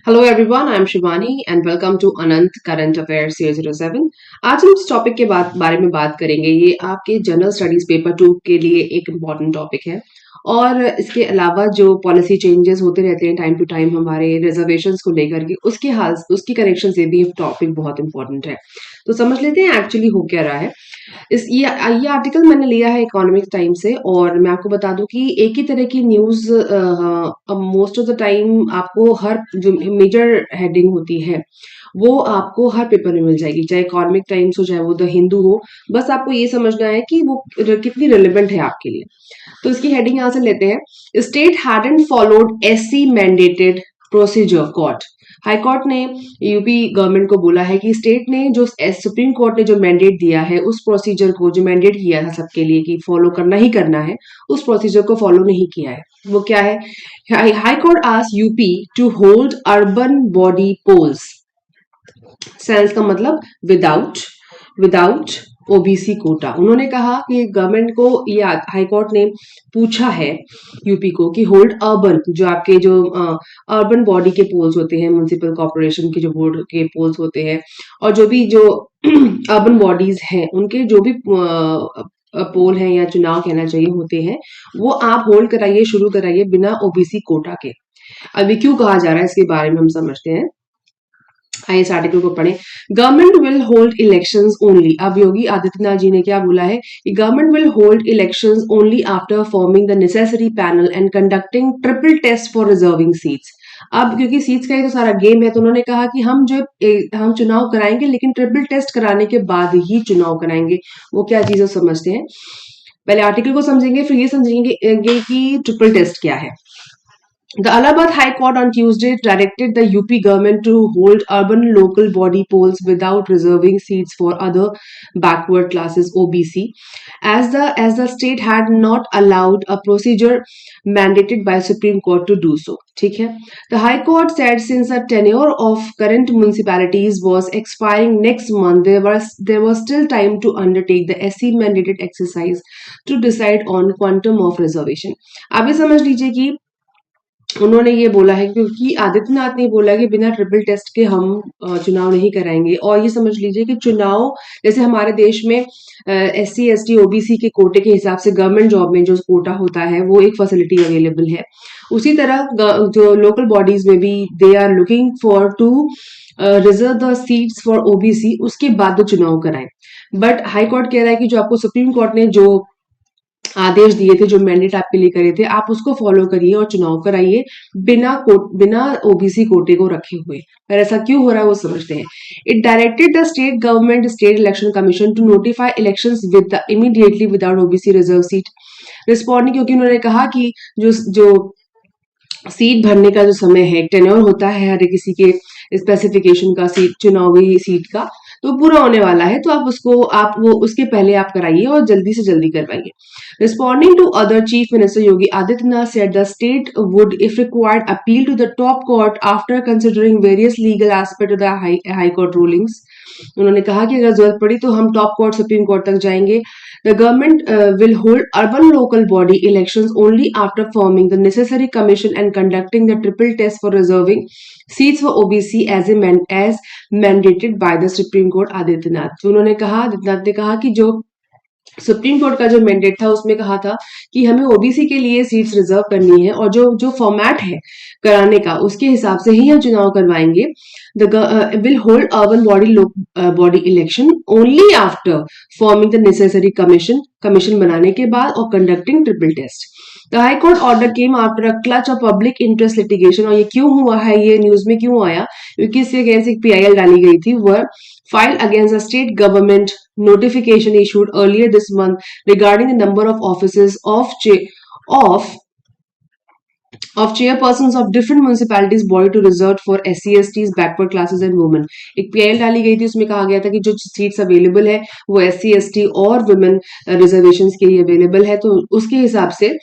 Hello everyone, I am Shivani and welcome to Anant current affairs 007। आज हम इस टॉपिक के बारे में बात करेंगे। ये आपके जनरल स्टडीज पेपर 2 के लिए एक इम्पॉर्टेंट टॉपिक है। और इसके अलावा जो पॉलिसी चेंजेस होते रहते हैं टाइम टू टाइम हमारे रिजर्वेशंस को लेकर के, उसकी कनेक्शन से भी ये टॉपिक बहुत इंपॉर्टेंट है। तो समझ लेते हैं एक्चुअली हो क्या रहा है। ये आर्टिकल मैंने लिया है इकोनॉमिक टाइम से, और मैं आपको बता दूं कि एक ही तरह की news most of the time आपको हर जो मेजर हेडिंग होती है वो आपको हर पेपर में मिल जाएगी, चाहे इकोनॉमिक टाइम्स हो चाहे वो द हिंदू हो। बस आपको ये समझना है कि वो कितनी रिलेवेंट है आपके लिए। तो इसकी हेडिंग यहां से लेते हैं। State hadn't followed SC mandated procedure court. High court ने यूपी गवर्नमेंट को बोला है कि स्टेट ने जो सुप्रीम कोर्ट ने जो मैंडेट दिया है, उस प्रोसीजर को जो मैंडेट किया था सबके लिए कि फॉलो करना ही करना है, उस प्रोसीजर को फॉलो नहीं किया है। वो क्या है? High court asked UP to hold urban body polls. Sense का मतलब विदाउट विदाउट ओबीसी कोटा। उन्होंने कहा कि गवर्नमेंट को, ये हाई कोर्ट ने पूछा है यूपी को कि होल्ड अर्बन, जो आपके जो अर्बन बॉडी के पोल्स होते हैं, म्युनिसिपल कॉर्पोरेशन के जो बोर्ड के पोल्स होते हैं, और जो भी जो अर्बन बॉडीज हैं उनके जो भी पोल हैं या चुनाव कहना चाहिए होते हैं, वो आप होल्ड कराइए, शुरू कराइए बिना ओबीसी कोटा के। अभी क्यों कहा जा रहा है इसके बारे में हम समझते हैं। आइए इस आर्टिकल को पढ़ें। Government will hold elections only. अब योगी आदित्यनाथ जी ने क्या बोला है कि government will hold elections only after forming the necessary panel and conducting triple test for reserving seats. अब क्योंकि सीट्स का ही तो सारा गेम है, तो उन्होंने कहा कि हम चुनाव कराएंगे, लेकिन ट्रिपल टेस्ट कराने के बाद ही चुनाव कराएंगे। वो क्या चीज समझते हैं। पहले आर्टिकल को समझेंगे, फिर ये समझेंगे कि ट्रिपल टेस्ट क्या है। The Allahabad High Court on Tuesday directed the UP government to hold urban local body polls without reserving seats for other backward classes (OBC), as the state had not allowed a procedure mandated by Supreme Court to do so. ठीक है? The High Court said since the tenure of current municipalities was expiring next month, there was still time to undertake the SC mandated exercise to decide on quantum of reservation. आप ये समझ लीजिए कि उन्होंने ये बोला है क्योंकि आदित्यनाथ ने बोला कि बिना ट्रिपल टेस्ट के हम चुनाव नहीं कराएंगे। और ये समझ लीजिए कि चुनाव, जैसे हमारे देश में SC ST OBC के कोटे के हिसाब से गवर्नमेंट जॉब में जो कोटा होता है वो एक फैसिलिटी अवेलेबल है, उसी तरह जो लोकल बॉडीज में भी they are looking for to reserve the seats for OBC, उसके बाद चुनाव कराएं। बट हाई कोर्ट कह रहा है कि जो आपको सुप्रीम कोर्ट ने जो आदेश दिए थे, जो मैंडेट आपके लिए करे थे, आप उसको फॉलो करिए और चुनाव कराइए बिना ओबीसी कोटे को रखे हुए। पर ऐसा क्यों हो रहा है वो समझते हैं। It directed the state government state election commission to notify elections with immediately without OBC reserve seat responding, क्योंकि उन्होंने कहा कि जो सीट भरने का जो समय है, टेन्योर होता है हर किसी के स्पेसिफिकेशन का, सीट चुनावी सीट का, तो पूरा होने वाला है, तो आप वो उसके पहले आप कराइए और जल्दी से जल्दी करवाइए। Responding to other, chief minister Yogi Adityanath said the state would if required appeal to the top court after considering various legal aspect of the high court rulings. उन्होंने कहा कि अगर जरूरत पड़ी तो हम टॉप कोर्ट, सुप्रीम कोर्ट तक जाएंगे। The government will hold urban local body elections only after forming the necessary commission and conducting the triple test for reserving seats for OBC as mandated by the Supreme Court. Adityanath ने कहा कि जो supreme court का जो mandate था उसमें कहा था कि हमें ओबीसी के लिए सीट्स रिजर्व करनी है, और जो फॉर्मेट है कराने का उसके हिसाब से ही हम चुनाव करवाएंगे। The will hold urban body election only after forming the necessary commission बनाने के बाद और conducting triple test. The high court order came after a clutch of public interest litigation. और ये क्यों हुआ है, ये न्यूज में क्यों आया, क्योंकि इसके अगेंस्ट एक PIL डाली गई थी, वह filed against the state government notification issued earlier this month regarding the number of offices of chairpersons of different municipalities body to reserved for SC STs, backward classes and women। एक PIL डाली गई थी, उसमें कहा गया था कि जो सीट्स अवेलेबल है वो SC ST और वुमेन रिजर्वेशंस के लिए अवेलेबल है, तो उसके हिसाब से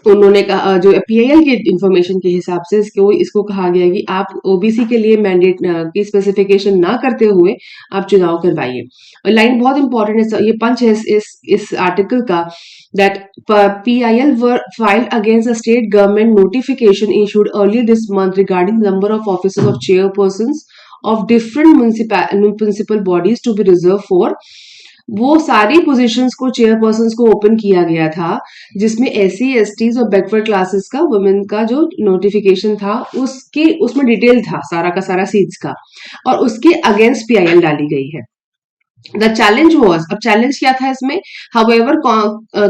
उन्होंने कहा, जो पीआईएल के इंफॉर्मेशन के हिसाब से इसको इसको कहा गया है कि आप ओबीसी के लिए मैंडेट की स्पेसिफिकेशन ना करते हुए आप चुनाव करवाइए। और लाइन बहुत इंपॉर्टेंट है, ये पंच है इस आर्टिकल का, that PIL were filed against the state government notification issued earlier this month regarding the number of offices of chairpersons of different municipal bodies to be reserved for, वो सारी positions को chairperson को open किया गया था, जिसमें SC STs और backward classes का वुमेन का जो नोटिफिकेशन था उसके उसमें डिटेल था सारा का सारा सीट्स का, और उसके अगेंस्ट पीआईएल डाली गई है। The challenge was, अब challenge क्या था इसमें, however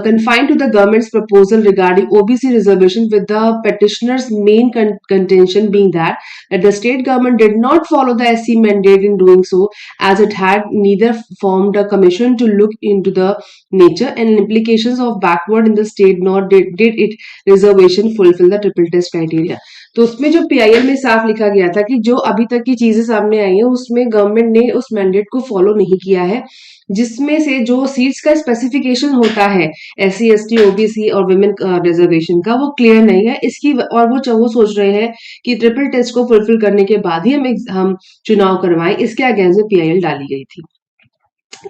confined to the government's proposal regarding OBC reservation, with the petitioner's main contention being that the state government did not follow the SC mandate in doing so, as it had neither formed a commission to look into the nature and implications of backward in the state, nor did it reservation fulfill the triple test criteria। तो उसमें जो PIL में साफ लिखा गया था कि जो अभी तक की चीजें सामने आई हैं उसमें गवर्नमेंट ने उस मैंडेट को फॉलो नहीं किया है, जिसमें से जो सीट्स का स्पेसिफिकेशन होता है एससी एसटी ओबीसी और वुमेन रिजर्वेशन का, वो क्लियर नहीं है इसकी, और वो सोच रहे हैं कि ट्रिपल टेस्ट को फुलफिल करने के बाद ही हम चुनाव करवाएं। इसके अगेंस्ट में पीआईएल डाली गई थी।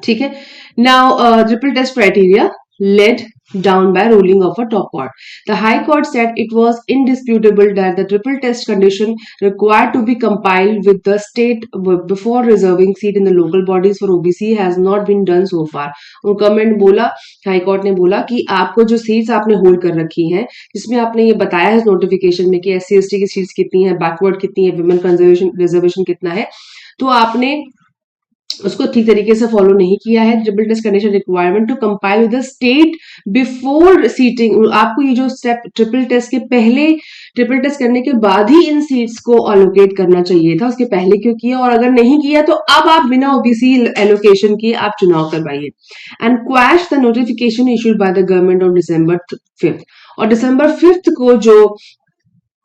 ठीक है, now triple test criteria led down by ruling of a top court. The High Court said it was indisputable that the triple test condition required to be compiled with the state before reserving seat in the local bodies for OBC has not been done so far. और government बोला, high court ने बोला कि आपको जो seats आपने hold कर रखी हैं, जिसमें आपने ये बताया है नोटिफिकेशन में कि एससी एसटी की सीट्स कितनी है, बैकवर्ड कितनी है, वुमेन रिजर्वेशन कितना है, तो आपने उसको ठीक तरीके से फॉलो नहीं किया है। Triple test condition requirement to compile with the state before seating, आपको ये जो स्टेप ट्रिपल टेस्ट के पहले, ट्रिपल टेस्ट करने के बाद ही इन सीट्स को अलोकेट करना चाहिए था, उसके पहले क्यों किया, और अगर नहीं किया तो अब आप बिना ओबीसी एलोकेशन किए आप चुनाव करवाइए। And quash the notification issued by the government on December 5th, और December 5th को जो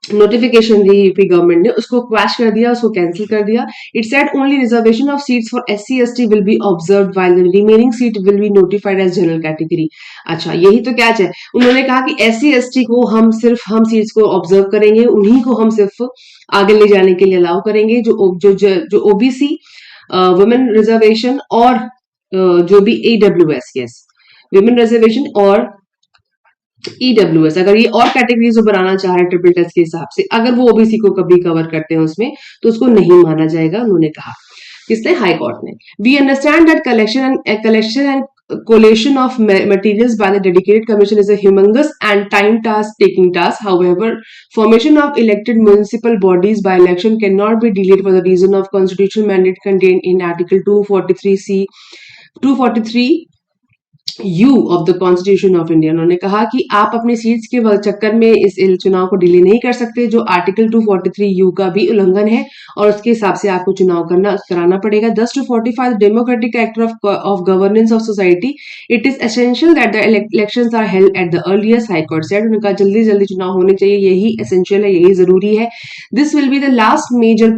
नोटिफिकेशन दी यूपी गवर्नमेंट ने, उसको क्वैश कर दिया, उसको कैंसिल कर दिया। It said only reservation of seats for SC ST will be observe while the remaining seat will be notified as general category. अच्छा, यही तो कैच है, उन्होंने कहा कि एससी एसटी को हम सीट्स को ऑब्जर्व करेंगे, उन्हीं को हम सिर्फ आगे ले जाने के लिए अलाउ करेंगे, जो ओबीसी, वुमेन रिजर्वेशन और जो भी ईडब्ल्यूएस, यस, वुमेन रिजर्वेशन और ईडब्ल्यूएस, अगर ये और कैटेगरीज बनाना चाह रहे हैं ट्रिपल टेस्ट के हिसाब से, अगर वो ओबीसी को कभी कवर करते हैं उसमें, तो उसको नहीं माना जाएगा, उन्होंने कहा। किसने? हाई कोर्ट ने। We understand that collection and collation of materials by the dedicated commission is a humongous and time taking task. However, formation of elected municipal bodies by election cannot be delayed for the reason of constitutional mandate contained in Article 243C 243 you of the constitution of India. उन्होंने कहा कि आप अपनी seats के चक्कर में इस चुनाव को डिले नहीं कर सकते, जो आर्टिकल 243 यू का भी उल्लंघन है, और उसके हिसाब से आपको चुनाव कराना पड़ेगा। 10 to 45 democratic act of governance of society, it is essential that the elections are held at the earliest. High court said, उन्होंने कहा जल्दी जल्दी चुनाव होने चाहिए, यही एसेंशियल है, यही जरूरी है। This will be the last major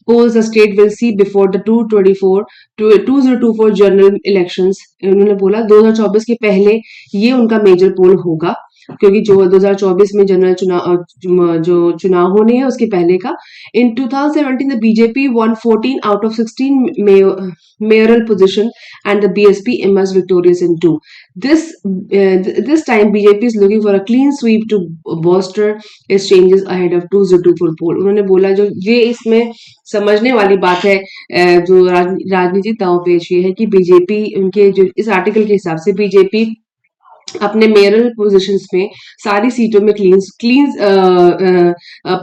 polls the state will see before the 2024 general elections। उन्होंने बोला 2024 के पहले ये उनका मेजर पोल होगा, क्योंकि जो 2024 में जनरल जो चुनाव होने हैं उसके पहले का। इन 2017 the BJP won 14 out of 16 mayoral position and the BSP emerged victorious in 2। This time BJP is looking for a clean sweep to bolster its changes ahead of 2024 poll। उन्होंने बोला जो ये इसमें समझने वाली बात है, जो राजनीतिक दांवपेच ये है कि बीजेपी, उनके जो इस आर्टिकल के हिसाब से बीजेपी अपने मेयरल पोजीशंस में सारी सीटों में क्लीन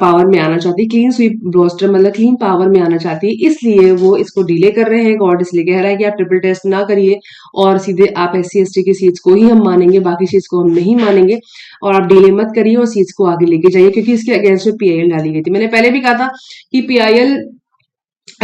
पावर में आना चाहती है, क्लीन स्वीप रोस्टर मतलब क्लीन पावर में आना चाहती है, इसलिए वो इसको डिले कर रहे हैं। गॉड इसलिए कह रहा है कि आप ट्रिपल टेस्ट ना करिए और सीधे आप एससी एसटी की सीट्स को ही हम मानेंगे, बाकी सीट्स को हम नहीं मानेंगे, और आप डिले मत करिए और सीट्स को आगे लेके जाइए, क्योंकि इसके अगेंस्ट में पीआईएल डाली गई थी। मैंने पहले भी कहा था कि पीआईएल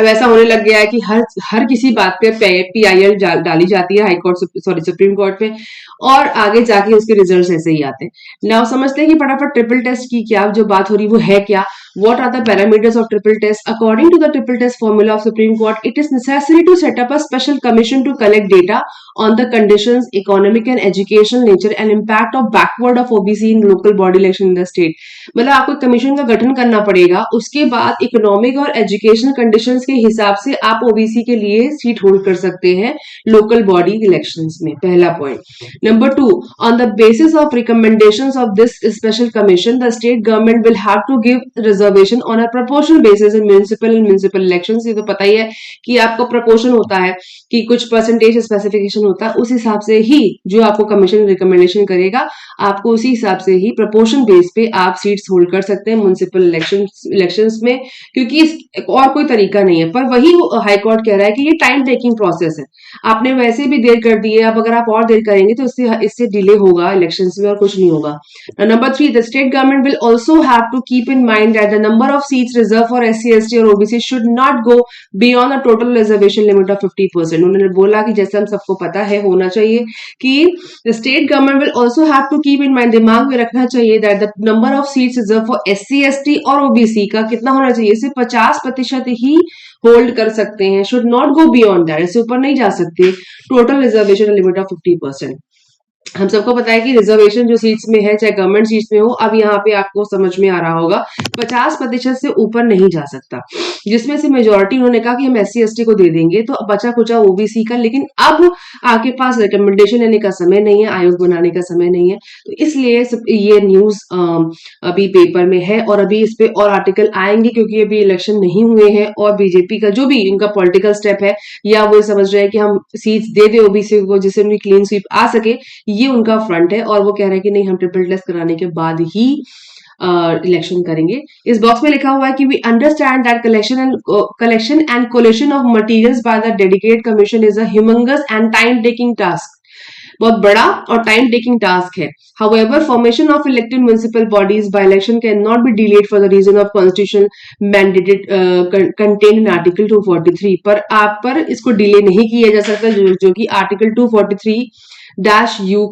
अब ऐसा होने लग गया है कि हर हर किसी बात पे PIL डाली जाती है high court, sorry supreme court में, और आगे जाके उसके रिजल्ट ऐसे ही आते हैं। नाउ समझते हैं कि फटाफट ट्रिपल टेस्ट की क्या जो बात हो रही है वो है क्या। What are the parameters of triple test? According to the triple test formula of Supreme Court, it is necessary to set up a special commission to collect data on the conditions, economic and educational nature and impact of backward of OBC in local body election in the state. मतलब आपको commission का गठन करना पड़ेगा, उसके बाद economic और educational conditions के हिसाब से आप ओबीसी के लिए सीट होल्ड कर सकते हैं लोकल बॉडी इलेक्शंस में। पहला point. Number 2, on the basis of recommendations of this special commission the state government will have to give reservation on a proportional basis in municipal elections. ये तो पता ही है कि आपका प्रपोर्शन होता है कि कुछ परसेंटेज स्पेसिफिकेशन होता है, उस हिसाब से ही जो आपको कमीशन रिकमेंडेशन करेगा आपको उसी हिसाब से ही प्रपोर्शन बेस पे आप सीट्स होल्ड कर सकते हैं म्युनिसिपल इलेक्शंस में, क्योंकि और कोई तरीका नहीं है। पर वही हाई कोर्ट कह रहा है कि ये टाइम टेकिंग प्रोसेस है, आपने वैसे भी देर कर दी है, अब अगर आप और देर करेंगे तो इससे डिले होगा इलेक्शंस में और कुछ नहीं होगा। Number 3, the state government will also have to keep in mind that the number of seats reserve for SC ST और OBC should not go beyond the total reservation limit of 50%। उन्होंने बोला कि जैसे हम सबको पता है होना चाहिए कि the state government will also have to keep in mind, दिमाग में रखना चाहिए that the number of seats reserve for SC ST और OBC का कितना होना चाहिए, सिर्फ 50% ही होल्ड कर सकते हैं, should not go beyond that, इससे ऊपर नहीं जा सकते टोटल रिजर्वेशन लिमिट ऑफ 50%। हम सबको पता है कि रिजर्वेशन जो सीट्स में है चाहे गवर्नमेंट सीट्स में हो, अब यहाँ पे आपको समझ में आ रहा होगा 50% से ऊपर नहीं जा सकता, जिसमें से मेजोरिटी उन्होंने कहा कि हम SC ST को दे देंगे, तो बचा कुचा OBC का। लेकिन अब आपके पास रिकमेंडेशन लेने का समय नहीं है, आयोग बनाने का समय नहीं है, तो इसलिए ये न्यूज अभी पेपर में है और अभी इस पे और आर्टिकल आएंगे, क्योंकि अभी इलेक्शन नहीं हुए हैं और बीजेपी का जो भी इनका पॉलिटिकल स्टेप है, या वो समझ रहे हैं कि हम सीट्स दे दे OBC को जिससे उनकी क्लीन स्वीप आ सके, ये उनका फ्रंट है। और वो कह रहे हैं कि नहीं, हम ट्रिपल टेस्ट कराने के बाद ही इलेक्शन करेंगे। इस बॉक्स में लिखा हुआ है कि we understand that collection and collection of materials by the dedicated commission is a humongous and time taking task, बहुत बड़ा और टाइम टेकिंग टास्क है। However, formation of elected municipal bodies by election cannot be delayed for the reason of constitution mandated contained in Article 243। पर इसको delay नहीं किया जा सकता, जो कि आर्टिकल 243-U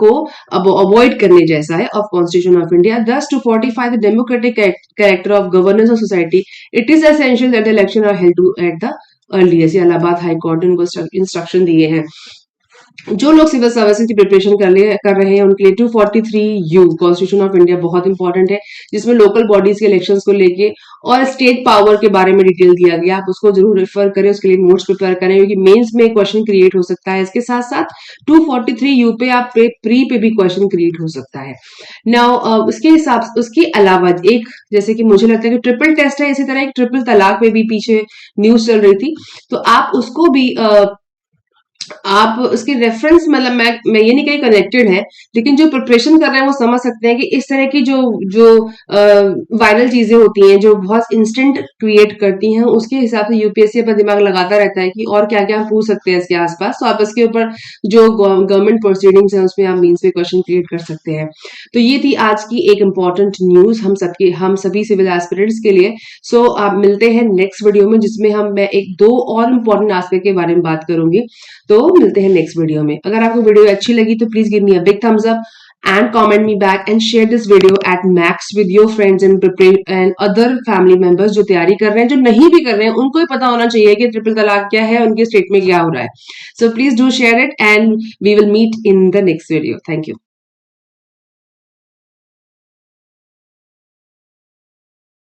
को अवॉइड करने जैसा है of constitution of India. Thus, to fortify the democratic character of governance of society, it is essential that the election are held at the earliest। Allahabad high court ने उनको इंस्ट्रक्शन दिए हैं। जो लोग सिविल सर्विसेज की प्रिपरेशन कर रहे हैं उनके लिए 243U कॉन्स्टिट्यूशन ऑफ इंडिया बहुत इंपॉर्टेंट है, जिसमें लोकल बॉडीज के इलेक्शंस को लेके और स्टेट पावर के बारे में डिटेल दिया गया। आप उसको जरूर रेफर करें, उसके लिए नोट्स प्रिपेयर करें, क्योंकि मेंस में क्वेश्चन क्रिएट हो सकता है। इसके साथ साथ 243U पे आप प्री पे भी क्वेश्चन क्रिएट हो सकता है। नाउ उसके अलावा एक, जैसे कि मुझे लगता है कि ट्रिपल टेस्ट है, इसी तरह एक ट्रिपल तलाक पे भी पीछे न्यूज चल रही थी, तो आप उसको भी आप उसके रेफरेंस, मतलब मैं ये नहीं कहीं कनेक्टेड है, लेकिन जो प्रिपरेशन कर रहे हैं वो समझ सकते हैं कि इस तरह की जो वायरल चीजें होती हैं जो बहुत इंस्टेंट क्रिएट करती हैं, उसके हिसाब से यूपीएससी अपना दिमाग लगाता रहता है कि और क्या क्या हम पूछ सकते हैं इसके आसपास। तो आप इसके ऊपर जो गवर्नमेंट प्रोसीडिंग्स है उसमें आप मीन्स में क्वेश्चन क्रिएट कर सकते हैं। तो ये थी आज की एक इंपॉर्टेंट न्यूज हम सभी सिविल एस्पिरेंट्स के लिए। सो आप मिलते हैं नेक्स्ट वीडियो में, जिसमें मैं एक दो और इम्पोर्टेंट एस्पेक्ट के बारे में बात करूंगी। तो मिलते हैं नेक्स्ट वीडियो में। अगर आपको वीडियो अच्छी लगी तो please give me a big thumbs up and comment me back and share this video at max with your friends and other family members जो तैयारी कर रहे हैं, जो नहीं भी कर रहे हैं, उनको ही पता होना चाहिए कि ट्रिपल तलाक क्या है, उनके स्टेट में क्या हो रहा है। So please do share it and we will meet in the next video. Thank you.